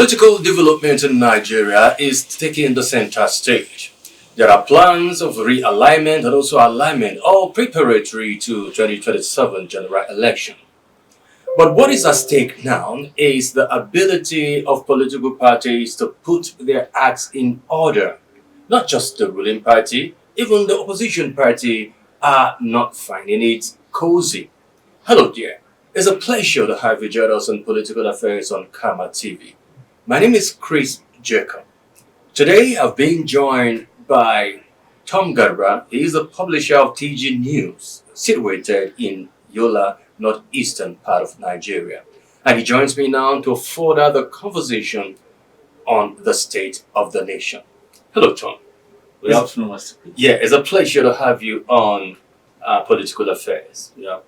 Political development in Nigeria is taking the center stage. There are plans of realignment and also alignment, all preparatory to 2027 general election. But what is at stake now is the ability of political parties to put their acts in order. Not just the ruling party, even the opposition party are not finding it cozy. Hello dear, it's a pleasure to have you join us on Political Affairs on Karma TV. My name is Chris Jacob. Today I've been joined by Tom Garba. He is the publisher of TG News, situated in Yola, northeastern part of Nigeria. And he joins me now to further the conversation on the state of the nation. Hello, Tom. Good afternoon, Mr. Chris. Yeah, it's a pleasure to have you on Political Affairs. Yeah.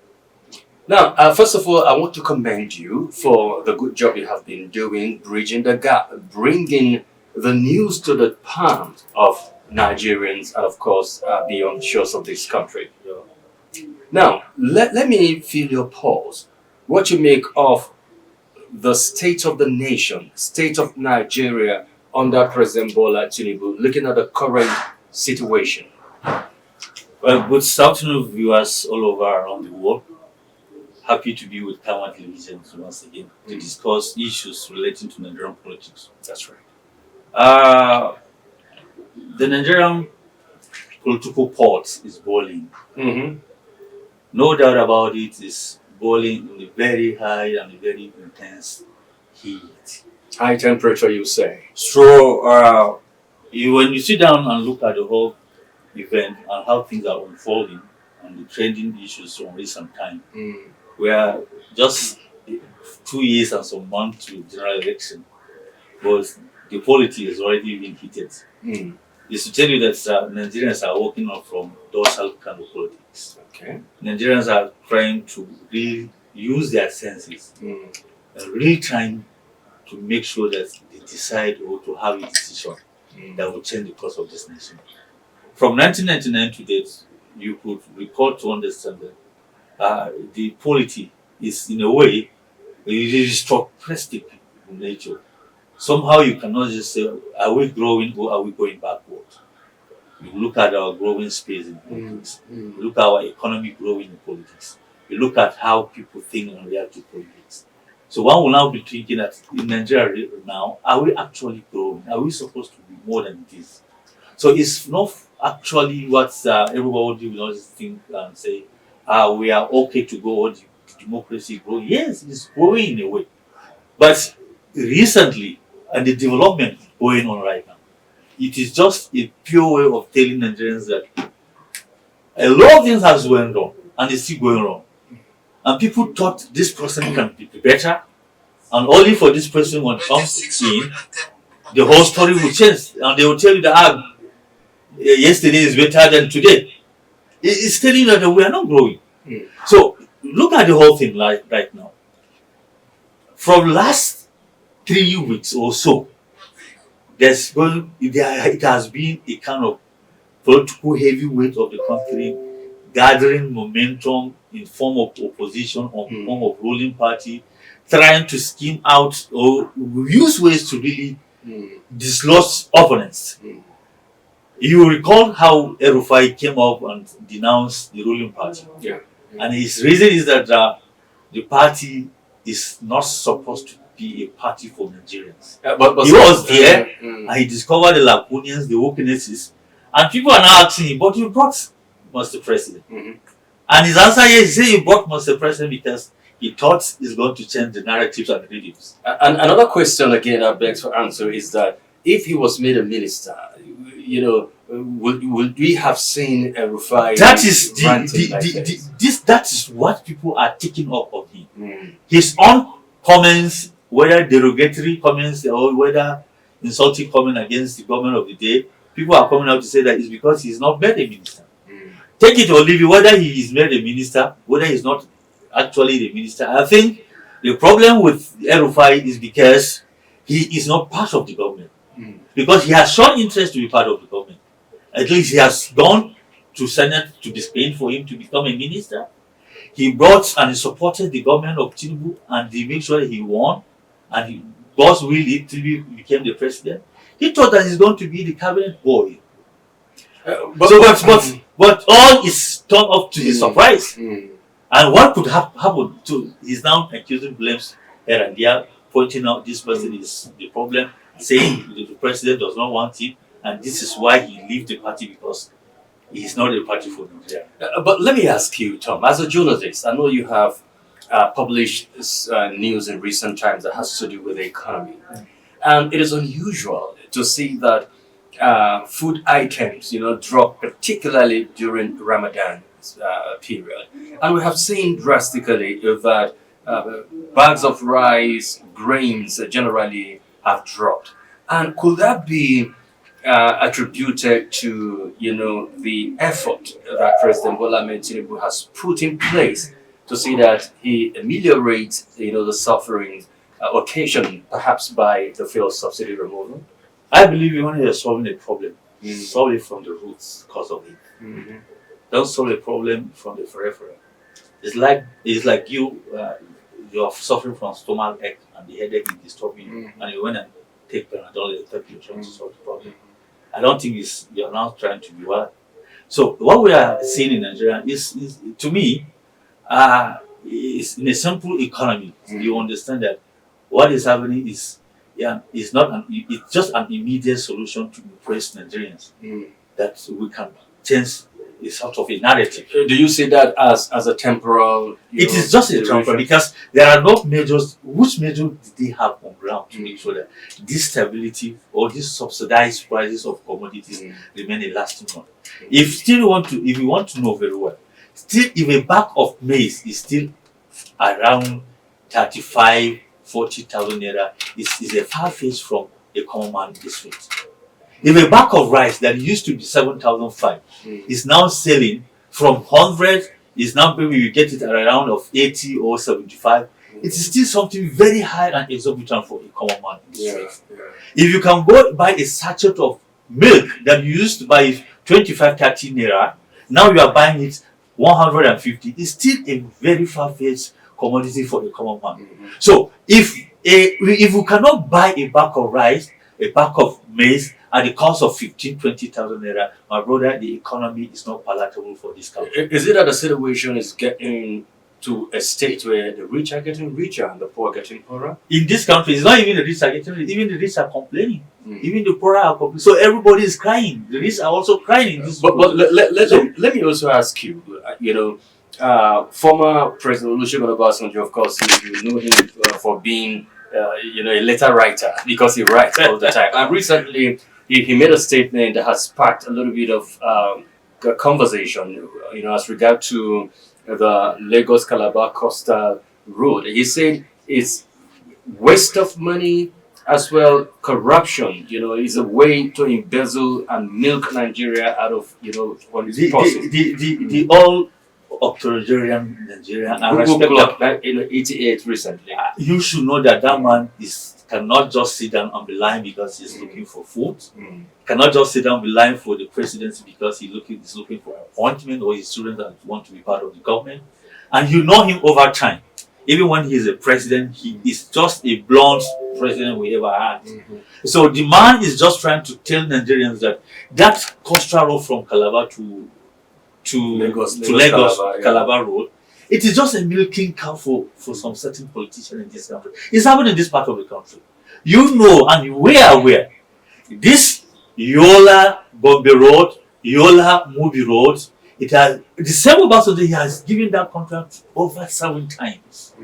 Now, first of all, I want to commend you for the good job you have been doing, bridging the gap, bringing the news to the palms of Nigerians and, of course, beyond shores of this country. Yeah. Now, let me feel your pulse. What you make of the state of the nation, state of Nigeria under President Bola Tinubu, looking at the current situation. Well, good afternoon, viewers all over around the world. Happy to be with Karma Television once again to discuss issues relating to Nigerian politics. That's right. The Nigerian political pot is boiling. Mm-hmm. No doubt about it, is boiling in a very high and a very intense heat. High temperature, you say. So, when you sit down and look at the whole event and how things are unfolding and the trending issues from recent time, we are just 2 years and some months to general election, but the polity is already been heated. It's to tell you that Nigerians are walking up from dorsal kind of politics. Okay. Nigerians are trying to really use their senses and really trying to make sure that they decide or to have a decision that will change the course of this nation. From 1999 to date, you could recall to understand that the polity is in a way it is stochastic in nature. Somehow you cannot just say, are we growing or are we going backward? You look at our growing space in politics. You look at our economy growing in politics. You look at how people think and react to politics. So one will now be thinking that in Nigeria now, are we actually growing? Are we supposed to be more than this? So it's not actually what everybody will always think and say, we are okay to go on democracy growing. Yes, it's growing in a way. But recently, and the development going on right now, it is just a pure way of telling Nigerians that a lot of things has going wrong and it's still going wrong. And people thought this person can be better, and only for this person when comes in, the whole story will change. And they will tell you that yesterday is better than today. It's telling you that we are not growing. So look at the whole thing right now. From last 3 weeks or so, it has been a kind of political heavyweight of the country gathering momentum in form of opposition or in form of ruling party, trying to scheme out or use ways to really dislodge opponents. You recall how El-Rufai came up and denounced the ruling party. Yeah. And his reason is that the party is not supposed to be a party for Nigerians. But He was there and he discovered the lacunas, the weaknesses, and people are now asking him, but you brought Mr. President. And his answer is, he said he brought Mr. President because he thought he's going to change the narratives and the rhythms. And another question again that begs for answer is that if he was made a minister, would we have seen a Rufai? That is that is what people are taking up of him. His own comments, whether derogatory comments or whether insulting comment against the government of the day, people are coming out to say that it's because he's not made a minister. Take it or leave it, whether he is made a minister, whether he's not actually the minister. I think the problem with El-Rufai is because he is not part of the government. Because he has shown interest to be part of the government. At least he has gone to Senate to be screened for him to become a minister. He brought and he supported the government of Tinubu and he made sure he won and he God's will it till he became the president. He thought that he's going to be the cabinet boy. But all is turned up to his surprise. And what could happen to, he's now accusing blames here and there, pointing out this person is the problem, saying the president does not want him, and this is why he left the party because he is not a party for Nigeria. But let me ask you, Tom, as a journalist, I know you have published news in recent times that has to do with the economy. And it is unusual to see that food items, drop particularly during Ramadan period. And we have seen drastically that bags of rice, grains generally have dropped. And could that be attributed to, the effort that President Bola Ahmed Tinubu has put in place to see that he ameliorates, the suffering occasioned perhaps by the fuel subsidy removal? I believe when you're solving a problem, solve it from the roots cause of it. Don't solve a problem from the periphery. It's like you are suffering from stomach ache and the headache is disturbing you, and you went and take Panadol and therapy trying to solve the problem. I don't think you're now trying to be well. So what we are seeing in Nigeria is to me, is in a simple economy. You understand that what is happening is it's just an immediate solution to impress Nigerians that we can change a sort of a narrative. Do you see that as a temporal? It is just a temporal because there are no measures. Which measure did they have on ground to make sure that this stability or these subsidized prices of commodities remain a lasting one? If you want to know very well, still if a bag of maize is still around 35,000-40,000 naira, is a far fetch from a common man in the street. If a bag of rice that used to be 7,500 is now selling from 100, is now maybe you get it at around of 80 or 75, it is still something very high and exorbitant for a common man in the street. If you can go buy a sachet of milk that you used to buy 25-30 naira, now you are buying it 150, it's still a very far-fetched commodity for the common man. So if we cannot buy a bag of rice, a bag of maize at the cost of 15,000-20,000 naira, my brother, the economy is not palatable for this country. Is it that the situation is getting to a state where the rich are getting richer and the poor are getting poorer? In this country, it's not even the rich are getting rich, even the rich are complaining. Even the poor are complaining. So everybody is crying. The rich are also crying in this. But let me also ask you, former President Olusegun Obasanjo, of course, you know him for being a letter writer because he writes all the time. And recently, he made a statement that has sparked a little bit of conversation, as regard to the Lagos-Calabar Coastal Road. He said it's waste of money as well, corruption, is a way to embezzle and milk Nigeria out of, what is possible. The all authoritarian Nigeria, and respect that, 88 recently. You should know that man cannot just sit down and be lying because he's looking for food. Cannot just sit down and be lying for the presidency because he's looking for appointment, or his children that want to be part of the government. And you know him over time. Even when he's a president, he is just a blunt president we ever had. So the man is just trying to tell Nigerians that coastal road from Calabar to Lagos Calabar Road, it is just a milking cow for some certain politician in this country. It's happening in this part of the country. You know, and we are aware, this Yola Gombe Road, Yola Mubi Road, it has the same Obasanjo, he has given that contract over 7 times.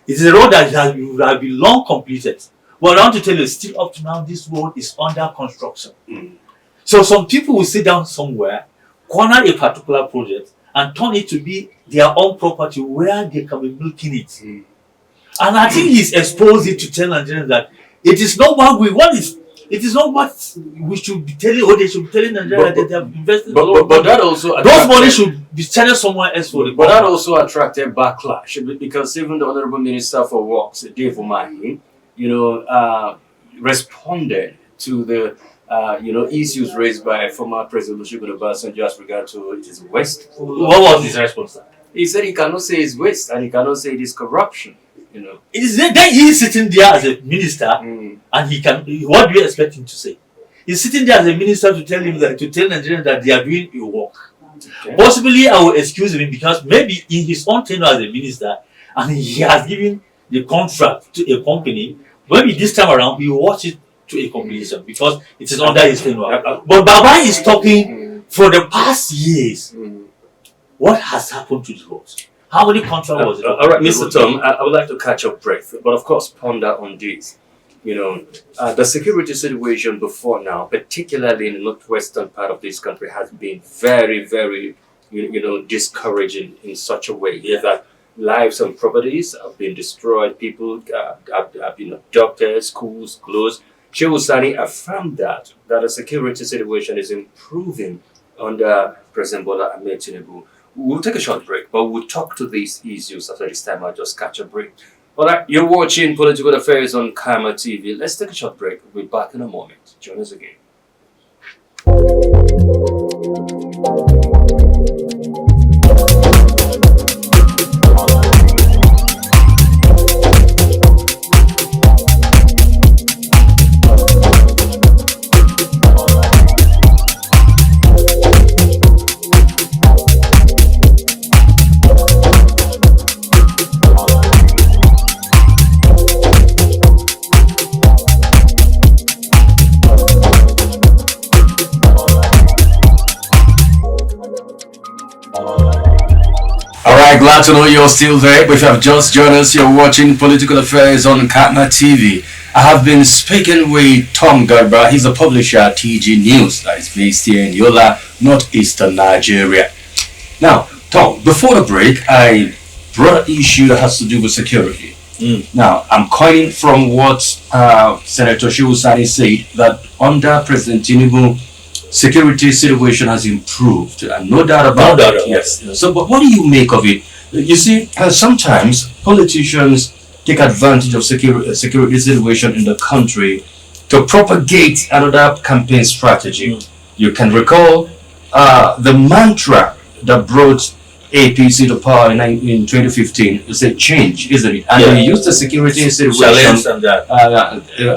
It is a road that has been long completed. But I want to tell you, still up to now, this road is under construction. So some people will sit down somewhere, corner a particular project, and turn it to be their own property where they can be milking it. And I think he's exposed it to tell Nigerians that it is not what we want. It is not what we should be telling, or they should be telling Nigeria that they have invested. But that also those money should be channeled somewhere else for the But that also attracted backlash because even the Honorable Minister for Works, Dave Umahi, responded to the issues raised by former President Olusegun Obasanjo as regard to it is waste. What was his response? He said he cannot say it's waste and he cannot say it is corruption. It is then he is sitting there as a minister, and he can. What do you expect him to say? He's sitting there as a minister to tell Nigerians that they are doing a work. Okay. Possibly, I will excuse him because maybe in his own tenure as a minister, and he has given the contract to a company. Maybe this time around, he will watch it to a completion because it is under his tenure. But Baba is talking for the past years. What has happened to the roads? How many contracts was it? All right, Mr. Tom, I would like to catch your breath, but of course, ponder on this. The security situation before now, particularly in the northwestern part of this country, has been very, very, discouraging in such a way that lives and properties have been destroyed, people have been abducted, schools closed. Shehu Sani affirmed that the security situation is improving under President Bola Ahmed Tinubu. We'll take a short break, but we'll talk to these issues after this time. I'll just catch a break. All right, you're watching Political Affairs on Karma TV. Let's take a short break. We'll be back in a moment. Join us again. Glad to know you're still there. If you have just joined us, you're watching Political Affairs on Karma TV. I have been speaking with Tom Garba. He's a publisher at TG News that is based here in Yola, northeastern Nigeria. Now, Tom, before the break, I brought an issue that has to do with security. Now, I'm coining from what Senator Shehu Sani said, that under President Tinubu, security situation has improved, and no doubt about it. Yes. So, but what do you make of it? You see, sometimes politicians take advantage of security situation in the country to propagate another campaign strategy. You can recall the mantra that brought APC to power in 2015 is a change, isn't it? And they used the security situation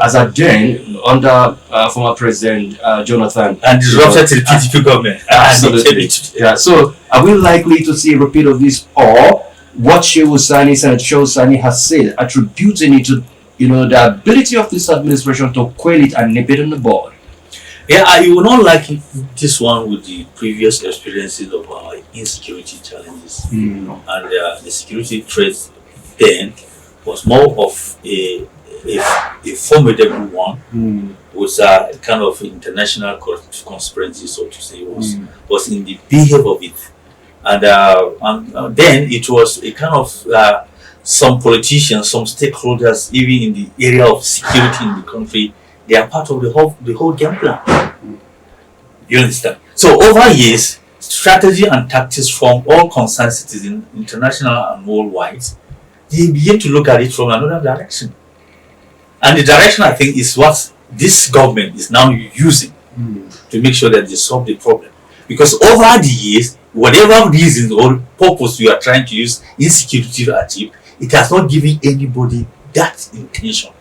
as a den under former President Jonathan. And disrupted the PDP government. Absolutely. Yeah. So are we likely to see a repeat of this, or what Senator Shehu Sani has said, attributing it to the ability of this administration to quell it and nip it on the board? Yeah, I will not like this one with the previous experiences of our insecurity challenges. And the security threat then was more of a formidable one, was a kind of international conspiracy, so to say, was in the behavior of it. And then it was a kind of some politicians, some stakeholders, even in the area of security in the country, they are part of the whole game plan. You understand? So over years, strategy and tactics from all concerned citizens, international and worldwide, they begin to look at it from another direction. And the direction, I think, is what this government is now using to make sure that they solve the problem. Because over the years, whatever reason or purpose you are trying to use insecurity to achieve, it has not given anybody that intention.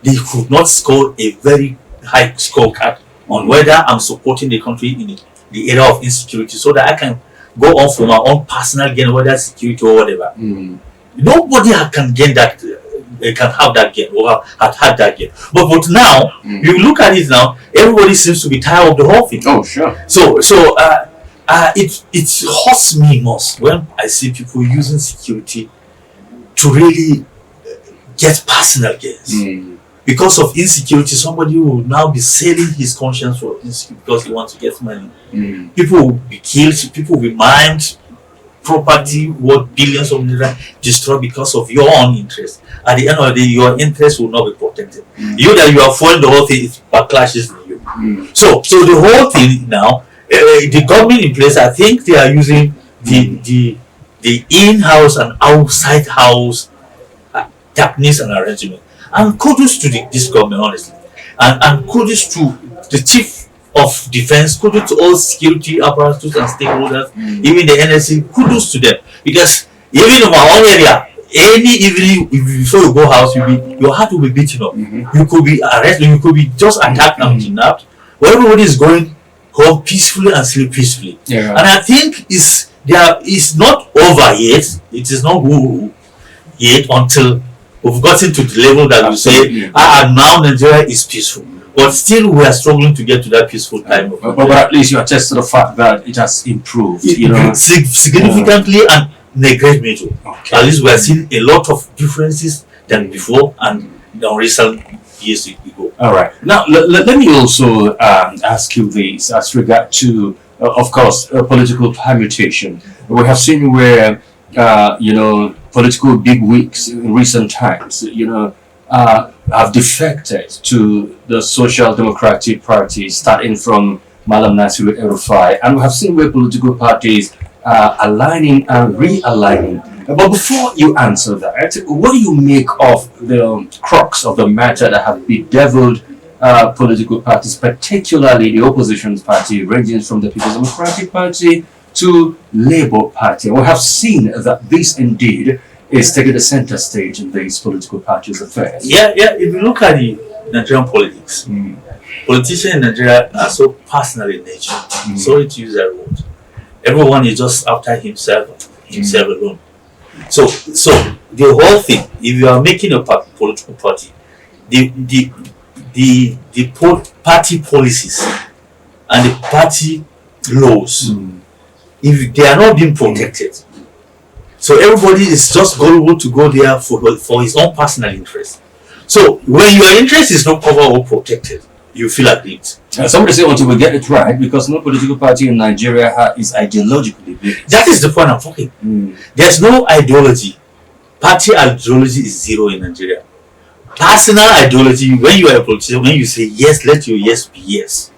They could not score a very high scorecard on whether I'm supporting the country in the area of insecurity so that I can go on for my own personal gain, whether security or whatever. Nobody can gain that, can have that gain or have had that gain. But now, you look at it now, everybody seems to be tired of the whole thing. Oh, sure. So it hurts me most when I see people using security to really get personal gains. Because of insecurity, somebody will now be selling his conscience for insecurity because he wants to get money. People will be killed, people will be maimed, property worth billions of naira destroyed because of your own interest. At the end of the day, your interest will not be protected. You that you are following the whole thing, it backlashes on you. So the whole thing now, the government in place, I think they are using the in-house and outside house techniques and arrangement. And kudos to this government, honestly. And kudos to the chief of defense, kudos to all security apparatus and stakeholders, even the NSC, kudos to them. Because even in my own area, Any evening before you go house, your heart will be beating up. You could be arrested, you could be just attacked and kidnapped. Where everybody is going home peacefully and sleep peacefully. And I think it's not over yet. It is not over yet until we've gotten to the level that we say, now Nigeria is peaceful. But still, we are struggling to get to that peaceful time. But at least you attest to the fact that it has improved, significantly and in a great measure. At least we are seeing a lot of differences than before and in recent years ago. All right. Now, let me also ask you this as regard to, of course, political permutation. We have seen where, political bigwigs in recent times, have defected to the Social Democratic Party, starting from Malam Nasiru El-Rufai, and we have seen where political parties are aligning and realigning. But before you answer that, what do you make of the crux of the matter that have bedeviled political parties, particularly the opposition party, ranging from the People's Democratic Party to Labour Party? We have seen that this indeed is taking the center stage in these political parties' affairs. Yeah. If you look at the Nigerian politics, politicians in Nigeria are so personal in nature. Sorry to use that word. Everyone is just after himself alone. So the whole thing, if you are making a political party, the party policies and the party laws, if they are not being protected, so everybody is just gullible to go there for his own personal interest. So when your interest is not covered or protected, you feel aggrieved. Somebody say until we get it right, because no political party in Nigeria is ideologically based. That is the point I'm talking. There's no ideology. Party ideology is zero in Nigeria. Personal ideology, when you are a politician, when you say yes, let your yes be yes.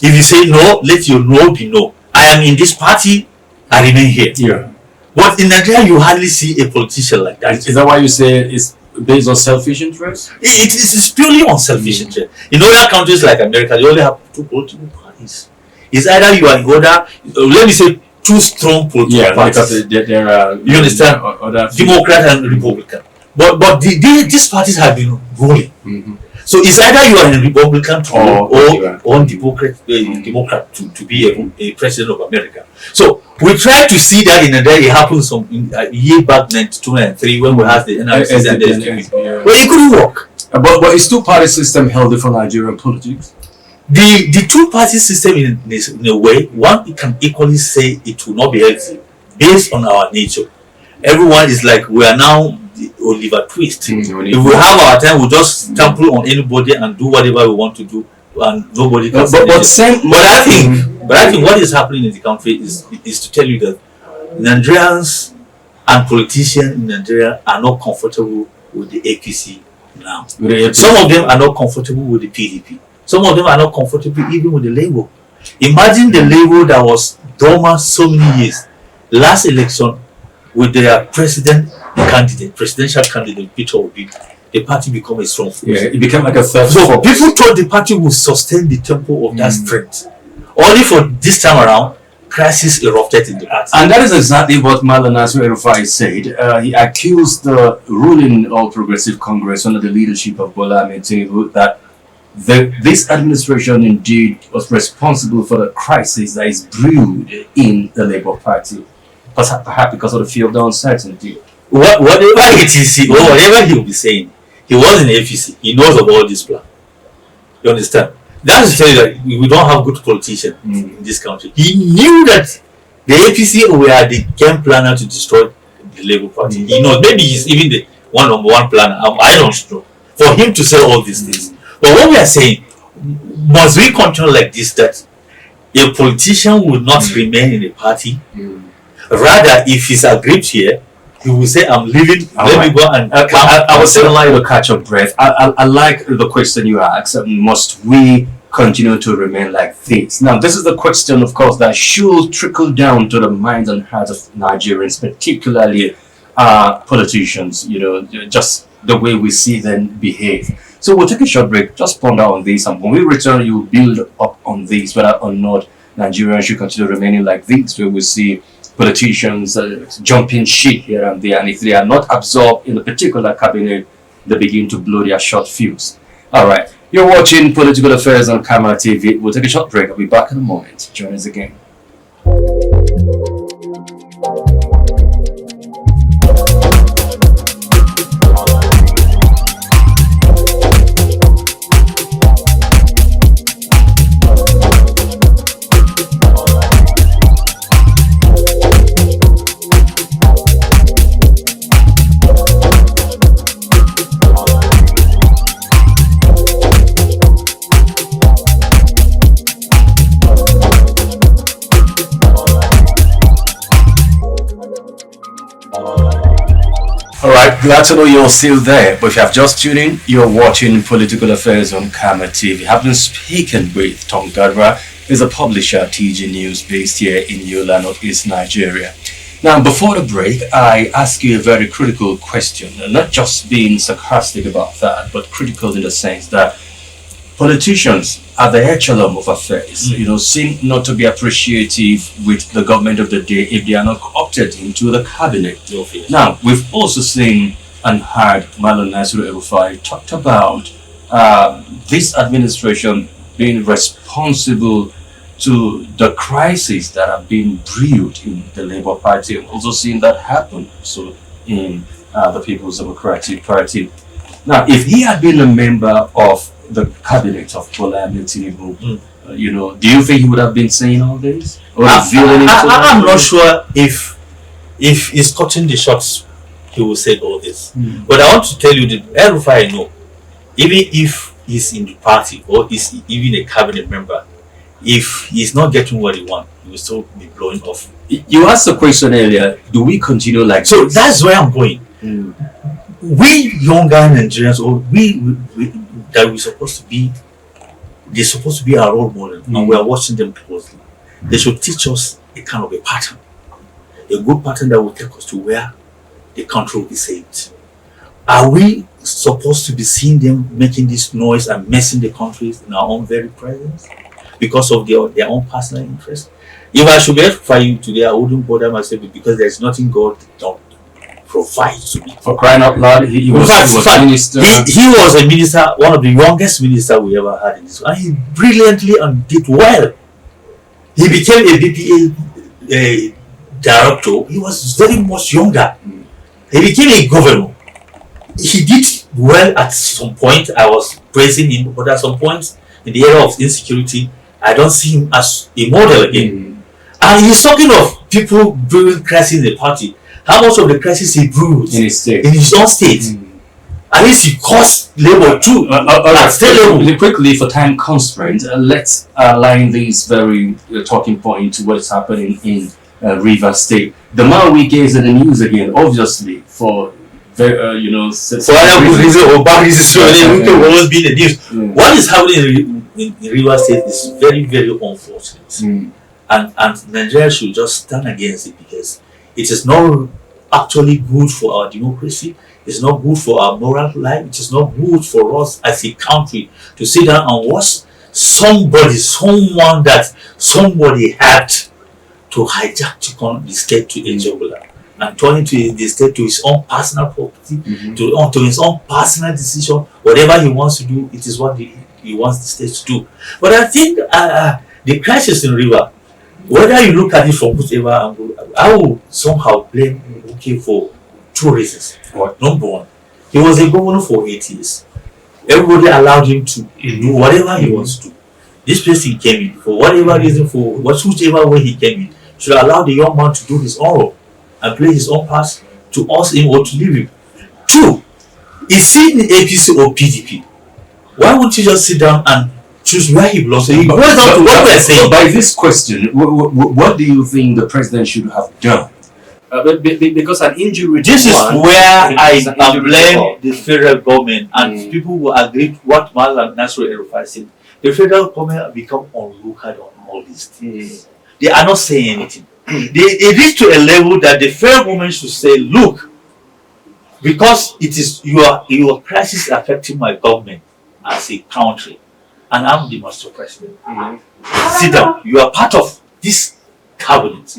If you say no, let your no be no. I am in this party, I remain here. Yeah. But in Nigeria, you hardly see a politician like that. Is that why you say it's based on selfish interest? It is purely on selfish interest. In other countries like America, they only have two political parties. It's either you are in order, let me say, two strong political parties. Because there are, you understand, Democrat and Republican. But these parties have been ruling. So it's either you are a Republican or Democrat to be a president of America. So we try to see that in Nigeria. It happened a year back, 1993, when we had the NRC and the SDP. But it couldn't work. But is two-party system healthy for Nigerian politics? The two-party system, in a way, one can equally say it will not be healthy based on our nature. Everyone is like, we are now Oliver Twist. If we have our time, we'll just trample on anybody and do whatever we want to do, and nobody can say anything. But I think what is happening in the country is to tell you that Nigerians and politicians in Nigeria are not comfortable with the APC now. Some of them are not comfortable with the PDP. Some of them are not comfortable even with the Labour. Imagine the Labour that was dormant so many years. Last election, with their presidential candidate, Peter Obi, the party became a strong force. Yeah, it became like a third So force. people thought the party would sustain the tempo of that strength. Only for this time around, crisis erupted in the party. And that is exactly what Malam Nasiru El-Rufai said. He accused the ruling All Progressive Congress under the leadership of Bola Ahmed Tinubu that this administration indeed was responsible for the crisis that is brewed in the Labour Party, perhaps because of the fear of the uncertainty. Whatever it is, or whatever he will be saying, he was in the APC. He knows of all this plan. You understand? That is to tell you that we don't have good politicians in this country. He knew that the APC were the game planner to destroy the Labour Party. He knows. Maybe he's even the number one planner. I don't know. For him to say all these things. But what we are saying, must we continue like this, that a politician will not remain in the party? Rather, if he's aggrieved here, he will say, I'm leaving, let me go and I was still allowing you to catch your breath. I like the question you asked. Must we continue to remain like this? Now, this is the question, of course, that should trickle down to the minds and hearts of Nigerians, particularly politicians, just the way we see them behave. So we'll take a short break, just ponder on this, and when we return, you'll build up on this, whether or not Nigerians should continue remaining like this, where we see politicians jumping ship here and there, and if they are not absorbed in a particular cabinet, they begin to blow their short fuse. All right, you're watching Political Affairs on Camera TV. We'll take a short break. I'll be back in a moment. Join us again. Alright, glad to know you're still there. But if you have just tuned in, you're watching Political Affairs on Camera TV. I've been speaking with Tom Garba. He's a publisher at TG News based here in Yola, Northeast Nigeria. Now, before the break, I asked you a very critical question, and not just being sarcastic about that, but critical in the sense that politicians at the echelon of affairs, seem not to be appreciative with the government of the day if they are not opted into the cabinet. Now, we've also seen and heard Malam Nasiru El-Rufai talked about this administration being responsible to the crisis that have been brewed in the Labour Party, and also seeing that happen so in the People's Democratic Party. Now, if he had been a member of the cabinet of Bola Ahmed Tinubu, do you think he would have been saying all this? Or I'm not sure if he's cutting the shots, he will say all this. But I want to tell you that El-Rufai, I know, even if he's in the party or is even a cabinet member, if he's not getting what he wants, he will still be blowing off. You asked the question earlier, do we continue like so this? That's where I'm going. We younger Nigerians, or that we're supposed to be, they're supposed to be our role model, and we are watching them closely. They should teach us a kind of a pattern, a good pattern that will take us to where the country will be saved. Are we supposed to be seeing them making this noise and messing the countries in our own very presence because of their own personal interest? If I should get fired today, I wouldn't bother myself because there's nothing God don't provide to me. For crying out loud, he was a minister. He was a minister, one of the youngest ministers we ever had in this, and he brilliantly and did well. He became a BPA director. He was very much younger. He became a governor. He did well at some point. I was praising him, but at some point in the area of insecurity, I don't see him as a model again. And he's talking of people brewing crisis in the party. How much of the crisis he brewed in his state, in his own state? At least he caused labor too. At state level. Quickly, for time constraints, let's align these very talking point to what is happening in Rivers State. The man we gave in the news again, obviously, for very, for other reasons or bad reasons, will always be in the news. What is happening in Rivers State is very, very unfortunate, and Nigeria should just stand against it because it is not actually good for our democracy. It's not good for our moral life. It is not good for us as a country to sit down and watch someone that somebody had to hijack to turn the state to a jugular and turn into the state to his own personal property, to his own personal decision. Whatever he wants to do, it is what he wants the state to do. But I think the crisis in River, whether you look at it from whichever angle, I will somehow blame Wike for two reasons. Number one, he was a governor for 8 years. Everybody allowed him to do whatever he wants to do. This person came in for whatever reason, for whichever way he came in, should allow the young man to do his own role and play his own part to us him or to leave him. Two, is he in APC or PDP? Why won't you just sit down and choose where he belongs? So he goes down to what we're saying. By this question, what do you think the president should have done? Because an injury. This is where I blame the federal government, and people will agree with what Malam Nasiru El-Rufai said. The federal government become onlooked on all these things. They are not saying anything. It reached to a level that the federal government should say, look, because it is your crisis affecting my government as a country, and I'm the master president. Sit down. You are part of this cabinet.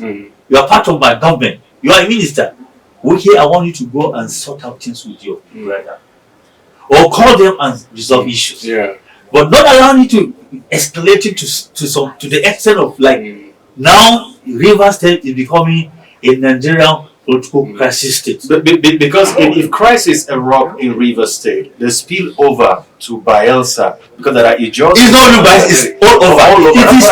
You are part of my government. You are a minister. Okay, I want you to go and sort out things with your brother. Or call them and resolve issues. Yeah. But not allowing you to escalate it to the extent of like now Rivers State is becoming a Nigerian political crisis state. Because if crisis erupt in Rivers State, they spill over to Bayelsa because there are Ijos. It's not only Bayelsa, it's all over.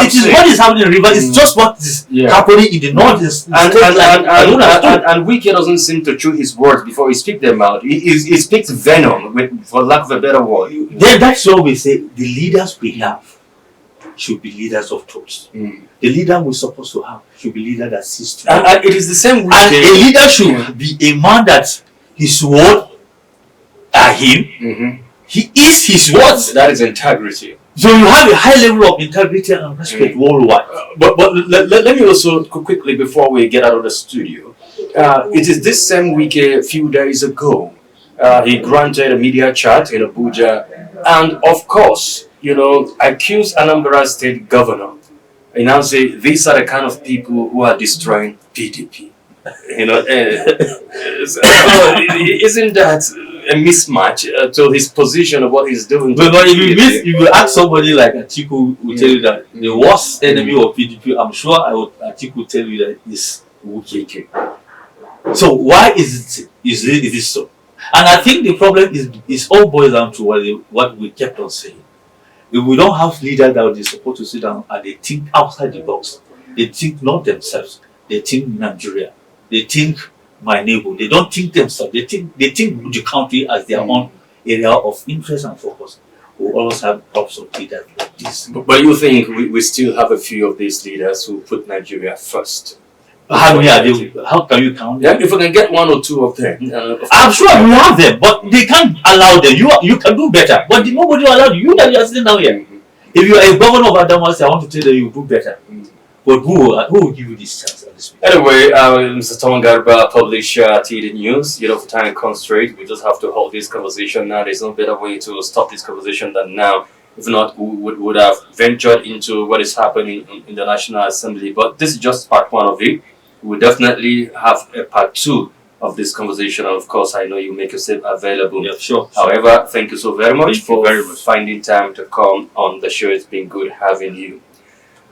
It is what is happening in Rivers. It's just what is happening in the north. And Wike doesn't seem to chew his words before he speaks them out. He speaks venom, for lack of a better word. Then that's why we say the leaders we have should be leaders of truth. The leader we're supposed to have should be leader that sees to And it is the same with and a leader should be a man that his word are him. He is his words. that is integrity. So you have a high level of integrity and respect worldwide. But let me also quickly, before we get out of the studio, it is this same week, a few days ago, he granted a media chat in Abuja, and of course, accused Anambra State governor. And now say these are the kind of people who are destroying PDP. Isn't that a mismatch to his position of what he's doing? But if you ask somebody like Atiku, will tell you that the worst enemy of PDP, I'm sure Atiku will tell you that is Wike. So why is it so? And I think the problem is all boils down to what we kept on saying. If we don't have leaders that are supposed to sit down and they think outside the box, they think not themselves, they think Nigeria, they think my neighbor, they don't think themselves, they think the country as their own area of interest and focus. We always have groups of leaders like this. But you think we still have a few of these leaders who put Nigeria first? How can you count them? Yeah, if we can get one or two of them. I'm sure we have them, but they can't allow them. You can do better. But nobody will allow you that you are sitting down here. If you are a governor of Adamawa, I want to tell you you do better. But who will give you this chance at this point? Anyway, Mr. Tom Garba published TD News. For time constraint, we just have to hold this conversation now. There's no better way to stop this conversation than now. If not, we would have ventured into what is happening in the National Assembly. But this is just part one of it. We'll definitely have a part two of this conversation. And of course, I know you make yourself available. Yeah, sure. However, thank you so very much for finding time to come on the show. It's been good having you.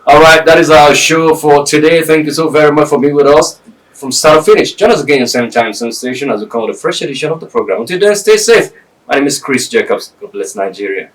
All right, that is our show for today. Thank you so very much for being with us from start to finish. Join us again same time, same station as we come with a fresh edition of the program. Until then, stay safe. My name is Chris Jacobs. God bless Nigeria.